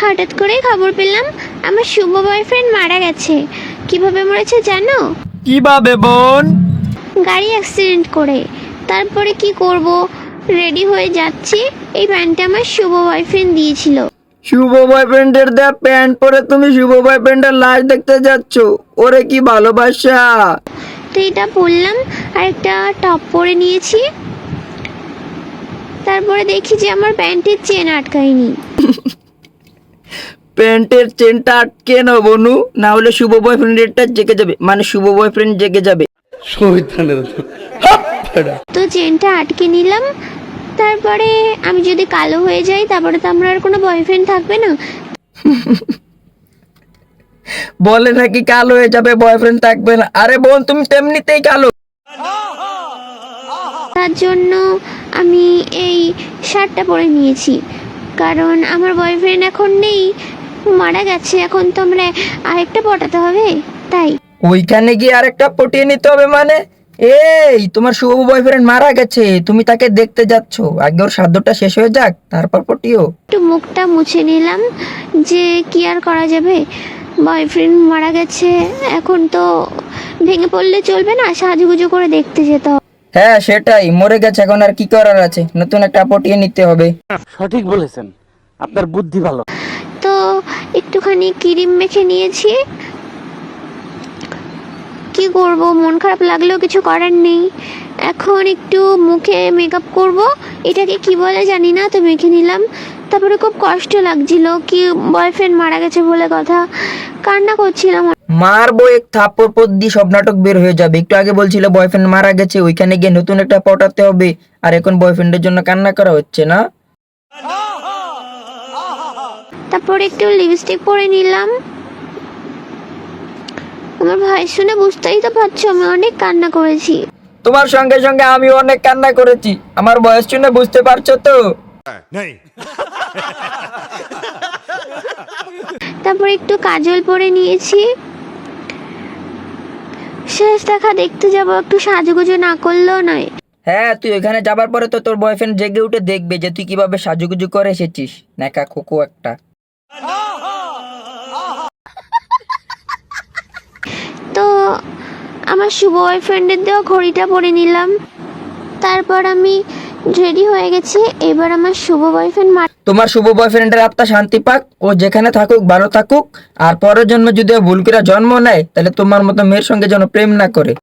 হঠাৎ করেই খবর পেলাম আমার শুভ বয়ফ্রেন্ড মারা গেছে। কিভাবে মরেছে জানো? কিভাবে বোন? গাড়ি অ্যাক্সিডেন্ট করে। তারপরে কি করব, রেডি হয়ে যাচ্ছি, এই প্যান্টটা আমার শুভ বয়ফ্রেন্ড দিয়েছিল। শুভ বয়ফ্রেন্ডের দেয়া প্যান্ট পরে তুমি শুভ বয়ফ্রেন্ডের লাশ দেখতে যাচ্ছ? ওরে কি ভালোবাসা! তো এটা পরলাম আর একটা টপ পরে নিয়েছি। তারপরে দেখি যে আমার প্যান্টের চেন আটকায়নি। প্যান্টের চেনটা আটকে নাও বনু, না হলে শুভ বয়ফ্রেন্ডেরটা জেগে যাবে, মানে শুভ বয়ফ্রেন্ড জেগে যাবে। তো চেনটা আটকে নিলাম। তারপরে আমি যদি কালো হয়ে যাই তারপরে তো আমার আর কোনো বয়ফ্রেন্ড থাকবে না। বলে নাকি কালো হয়ে যাবে, বয়ফ্রেন্ড থাকবে না। আরে বোন, তুমি তেমনিতেই কালো। তার জন্য আমি এই শার্টটা পরে নিয়েছি, কারণ আমার বয়ফ্রেন্ড এখন নেই, মারা গেছে। এখন তো আমরা আরেকটা পটাতে হবে, তাই। ওইখানে গিয়ে আরেকটা পটিয়ে নিতে হবে মানে? এই তোমার শুভ বয়ফ্রেন্ড মারা গেছে, তুমি তাকে দেখতে যাচ্ছ, আগে ওর সাধ্যটা শেষ হয়ে যাক তারপর পটিও। একটু মুখটা মুছে নিলাম, যে কি আর করা যাবে, বয়ফ্রেন্ড মারা গেছে, এখন তো ভেঙে পড়লে চলবে না, সাজুগুজু করে দেখতে যেতে হবে। হ্যাঁ সেটাই, মরে গেছে, এখন আর কি করার আছে, নতুন একটা পটিয়ে নিতে হবে। সঠিক বলেছেন, আপনার বুদ্ধি ভালো। তো একটুখানি ক্রিম মেখে নিয়েছি। কি করব, মন খারাপ লাগলেও কিছু করার নেই। এখন একটু মুখে মেকআপ করব, এটাকে কি বলে জানি না, তো মেখে নিলাম। তারপরে খুব কষ্ট লাগছিল, কি বয়ফ্রেন্ড মারা গেছে বলে কথা, কান্না করছিলাম। মারবো এক থাপ্পড় পর দিয়ে সব নাটক বের হয়ে যাবে। একটু আগে বলছিল বয়ফ্রেন্ড মারা গেছে, ওইখানে গিয়ে নতুন একটা পটাতে হবে, আর এখন বয়ফ্রেন্ডের জন্য কান্না করা হচ্ছে না। তারপরে একটু লিপস্টিক পরে নিলাম। আমার ভাই শুনে বুঝতেই তো পারছো আমি অনেক কান্না করেছি। তোমার সঙ্গে সঙ্গে আমি অনেক কান্না করেছি, আমার বয়স শুনে বুঝতে পারছো তো? তারপরে একটু কাজল পরে নিয়েছি। শেষ দেখা দেখতে যাব, একটু সাজুগুজু না করলেও নয়। হ্যাঁ, তুই ওইখানে যাবার পরে তো তোর বয়ফ্রেন্ড জেগে উঠে দেখবে যে তুই কিভাবে সাজুগুজু করে এসেছিস, নেকা খোকো একটা। তো আমার শুভ বয়ফ্রেন্ডের দেওয়া ঘড়িটা পরে নিলাম। তারপর আমি রেডি হয়ে গেছি। এবার আমার শুভ বয়ফ্রেন্ড তোমার শুভ বয়ফ্রেন্ডের আত্মা শান্তি পাক, ও যেখানে থাকুক ভালো থাকুক, আর পরের জন্মে যদি ও ভুল করে জন্ম নেয় তাহলে তোমার মতো মেয়ের সঙ্গে যেন প্রেম না করে।